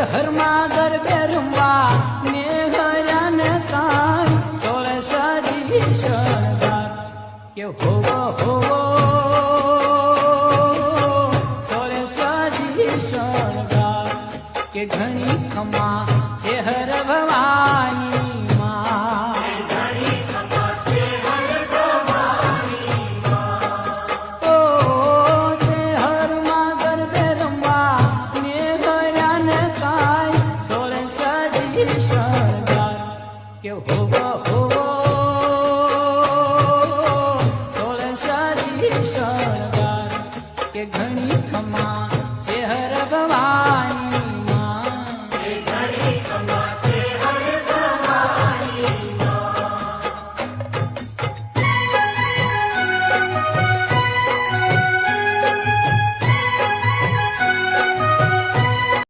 હરમાં ગરબે રમવા ને હરન કાન સોળે સજી શણગાર કે હોવો હોવો સોળે સજી શણગાર કે ઘણી ખમા